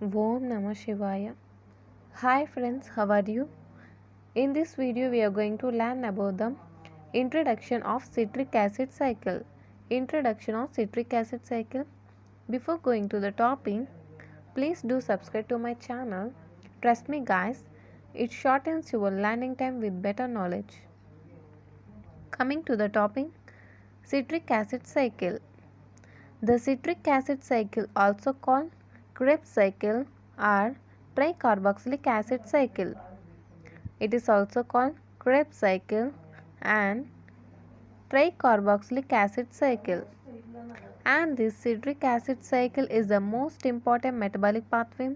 Om Namah Shivaya. Hi friends, how are you? In this video we are going to learn about the introduction of citric acid cycle. Introduction of citric acid cycle. Before going to the topic, please do subscribe to my channel. Trust me guys, it shortens your learning time with better knowledge. Coming to the topic, citric acid cycle. The citric acid cycle, also called Krebs cycle or tricarboxylic acid cycle. It is also called Krebs cycle and tricarboxylic acid cycle. And this citric acid cycle is the most important metabolic pathway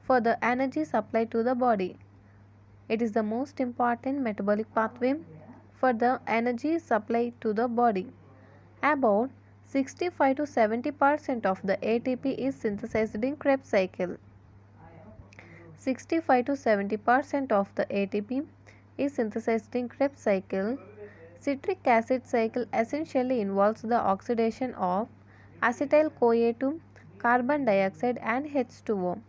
for the energy supply to the body. It is the most important metabolic pathway for the energy supply to the body. About 65 to 70% of the ATP is synthesized in Krebs cycle. 65 to 70% of the ATP is synthesized in Krebs cycle. Citric acid cycle essentially involves the oxidation of acetyl-CoA to carbon dioxide and H2O.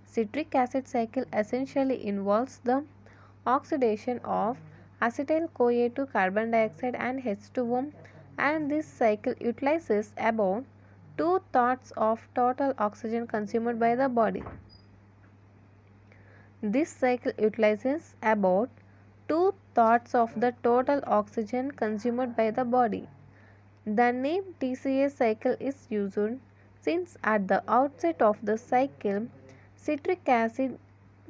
Citric acid cycle essentially involves the oxidation of acetyl-CoA to carbon dioxide and H2O, and this cycle utilizes about two-thirds of total oxygen consumed by the body. This cycle utilizes about two-thirds of the total oxygen consumed by the body. The name TCA cycle is used since at the outset of the cycle, citric acid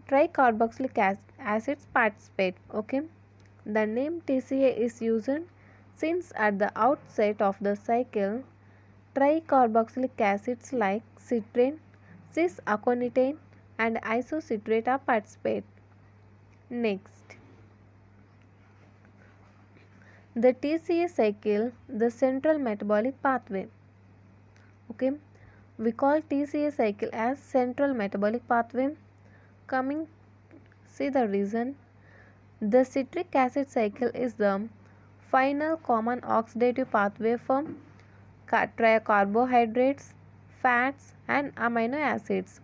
tricarboxylic acids participate. Okay, the name TCA is used since at the outset of the cycle, tricarboxylic acids like citrate, cis-aconitane and isocitrate are participate. Next, the TCA cycle, the central metabolic pathway. Okay, we call TCA cycle as central metabolic pathway. Coming, see the reason. The citric acid cycle is the final common oxidative pathway for carbohydrates, fats and amino acids.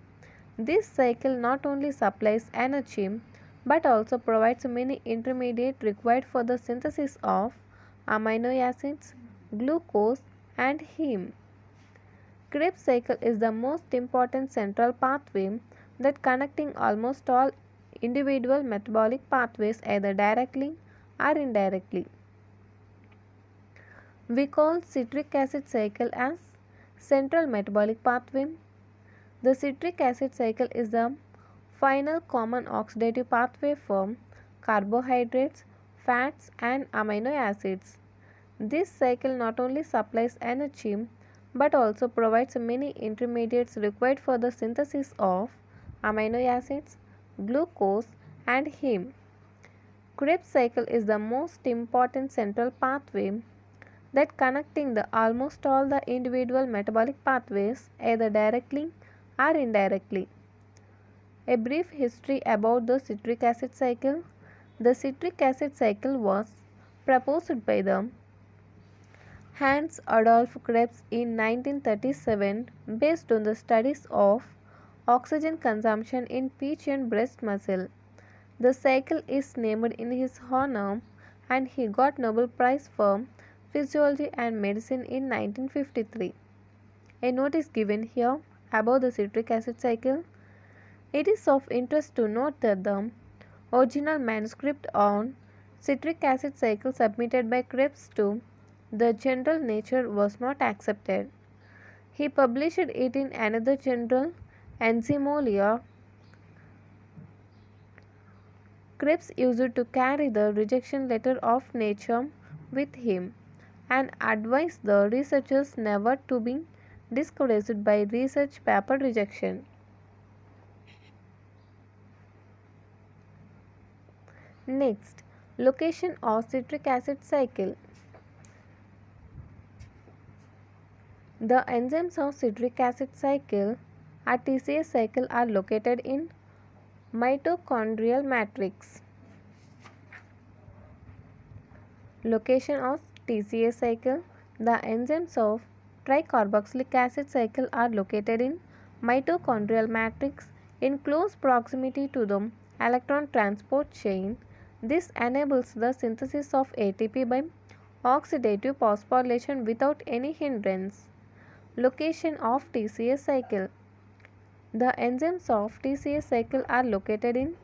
This cycle not only supplies energy but also provides many intermediates required for the synthesis of amino acids, glucose and heme. Krebs cycle is the most important central pathway that connecting almost all individual metabolic pathways either directly or indirectly. We call citric acid cycle as central metabolic pathway. The citric acid cycle is the final common oxidative pathway for carbohydrates, fats and amino acids. This cycle not only supplies energy but also provides many intermediates required for the synthesis of amino acids, glucose and heme. Krebs cycle is the most important central pathway that connecting the almost all the individual metabolic pathways either directly or indirectly. A brief history about the citric acid cycle. The citric acid cycle was proposed by the Hans Adolf Krebs in 1937 based on the studies of oxygen consumption in peach and breast muscle. The cycle is named in his honor and he got Nobel Prize for Physiology and Medicine in 1953. A note is given here about the citric acid cycle. It is of interest to note that the original manuscript on citric acid cycle submitted by Krebs to the journal Nature was not accepted. He published it in another journal, Enzymologia. Krebs used to carry the rejection letter of Nature with him and advised the researchers never to be discouraged by research paper rejection. Next, location of citric acid cycle. The enzymes of citric acid cycle or TCA cycle are located in mitochondrial matrix. Location of TCA cycle. The enzymes of tricarboxylic acid cycle are located in mitochondrial matrix in close proximity to the electron transport chain. This enables the synthesis of ATP by oxidative phosphorylation without any hindrance. Location of TCA cycle. The enzymes of TCA cycle are located in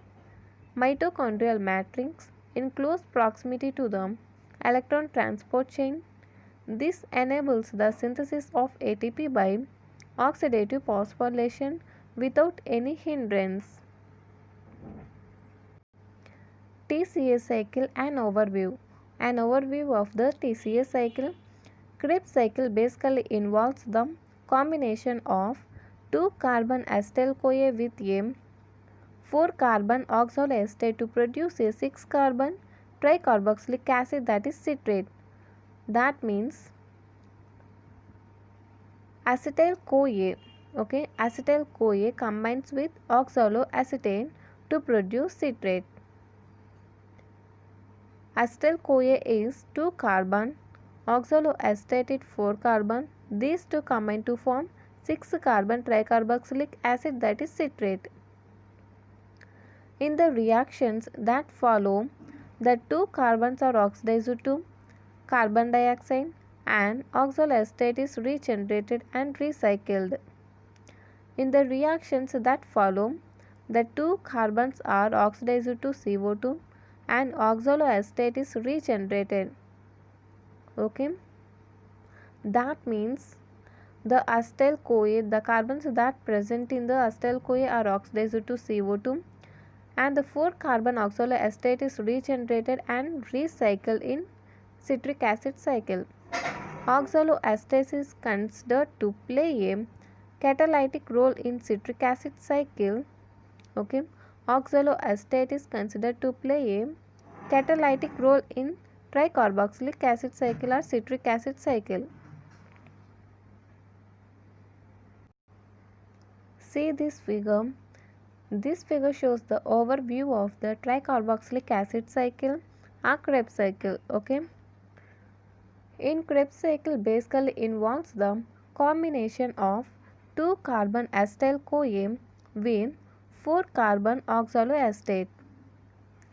mitochondrial matrix in close proximity to the electron transport chain. This enables the synthesis of ATP by oxidative phosphorylation without any hindrance. TCA cycle and overview. An overview of the TCA cycle. Krebs cycle basically involves the combination of 2 carbon acetyl-CoA with a 4 carbon oxaloacetate to produce a 6 carbon tricarboxylic acid, that is citrate. That means acetyl-CoA, acetyl-CoA combines with oxaloacetate to produce citrate. Acetyl-CoA is 2 carbon, oxaloacetate is 4 carbon. These two combine to form 6 carbon tricarboxylic acid, that is citrate. In the reactions that follow, the 2 carbons are oxidized to carbon dioxide and oxaloacetate is regenerated and recycled. In the reactions that follow, the 2 carbons are oxidized to CO2 and oxaloacetate is regenerated. That means the acetyl-CoA, the carbons that present in the acetyl-CoA are oxidized to CO2 and the 4 carbon oxaloacetate is regenerated and recycled in citric acid cycle. Oxaloacetate is considered to play a catalytic role in citric acid cycle. Oxaloacetate is considered to play a catalytic role in tricarboxylic acid cycle or citric acid cycle. See this figure. This figure shows the overview of the tricarboxylic acid cycle or Krebs cycle. In Krebs cycle basically involves the combination of 2 carbon acetyl-CoA with 4 carbon oxaloacetate.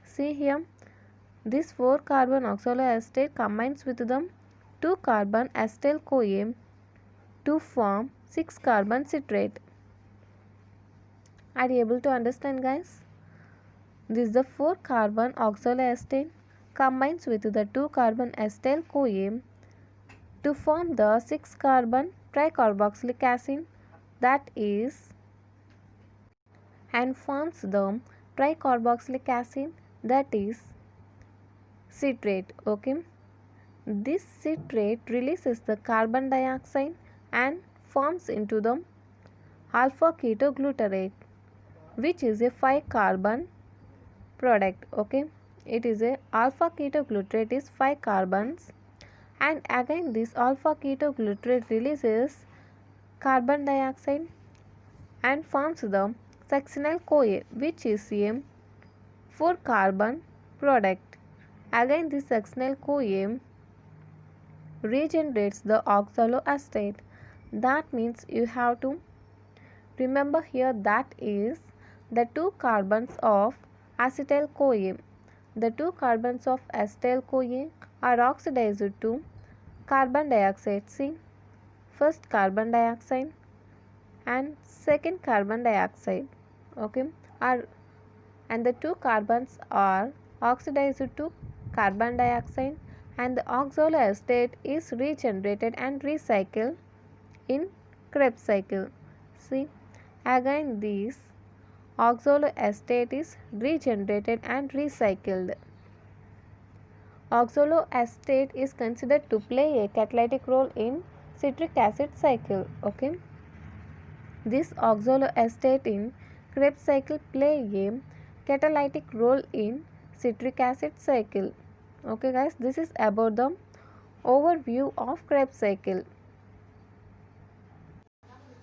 See here, this 4 carbon oxaloacetate combines with the 2 carbon acetyl-CoA to form 6 carbon citrate. Are you able to understand, guys? This is the 4 carbon oxaloacetate combines with the 2 carbon acetyl-CoA to form the 6 carbon tricarboxylic acid, that is, and forms the tricarboxylic acid, that is citrate. This citrate releases the carbon dioxide and forms into the alpha ketoglutarate, which is a 5 carbon product. It is a alpha ketoglutarate is 5 carbons, and again this alpha ketoglutarate releases carbon dioxide and forms the succinyl-CoA, which is a 4 carbon product. Again this succinyl-CoA regenerates the oxaloacetate. That means you have to remember here, that is the 2 carbons of acetyl-CoA. The 2 carbons of acetyl-CoA are oxidized to carbon dioxide. See, first carbon dioxide and second carbon dioxide. And the 2 carbons are oxidized to carbon dioxide and the oxaloacetate is regenerated and recycled in Krebs cycle. See, again this oxaloacetate is regenerated and recycled. Oxaloacetate is considered to play a catalytic role in citric acid cycle. This oxaloacetate in Krebs cycle play a catalytic role in citric acid cycle. Guys, this is about the overview of Krebs cycle.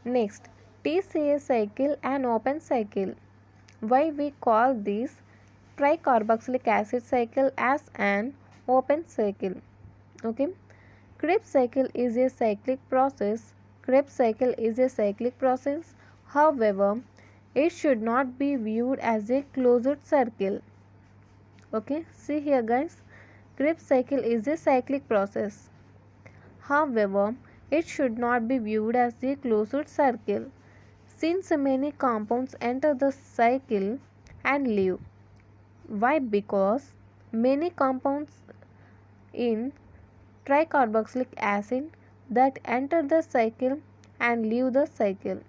Next, TCA cycle and open cycle. Why we call this tricarboxylic acid cycle as an open cycle? Krebs cycle is a cyclic process. However, it should not be viewed as a closed circle. Okay, see here guys, Krebs cycle is a cyclic process. However, it should not be viewed as a closed circle since many compounds enter the cycle and leave. Why? Because many compounds in tricarboxylic acid that enter the cycle and leave the cycle.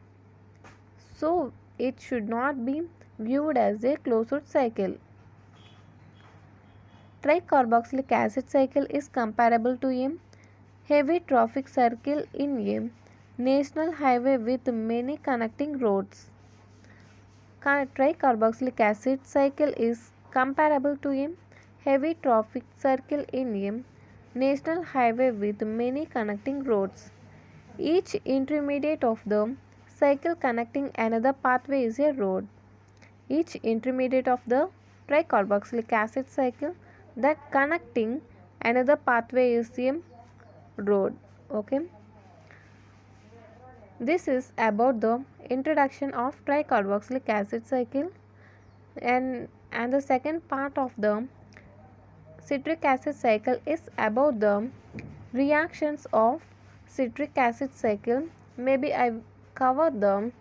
So it should not be viewed as a closed cycle. Tricarboxylic acid cycle is comparable to a heavy traffic circle in a national highway with many connecting roads. Tricarboxylic acid cycle is comparable to a heavy traffic circle in a national highway with many connecting roads. Each intermediate of the cycle connecting another pathway is a road. Each intermediate of the tricarboxylic acid cycle that connecting another pathway is a road. Okay, this is about the introduction of tricarboxylic acid cycle, and the second part of the citric acid cycle is about the reactions of citric acid cycle. Maybe I cover the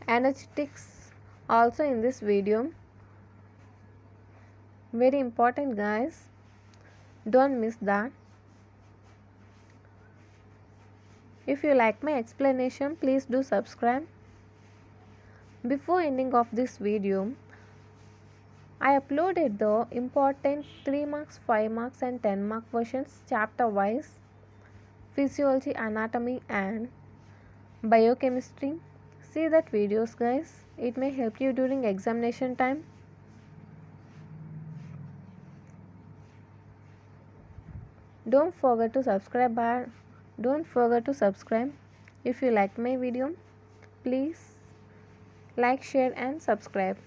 energetics also in this video. Very important guys, don't miss that. If you like my explanation, please do subscribe. Before ending of this video, I uploaded the important 3 marks, 5 marks and 10 mark questions chapter wise, physiology, anatomy and biochemistry. See that videos guys, it may help you during examination time. Don't forget to subscribe. If you like my video, please like, share and subscribe.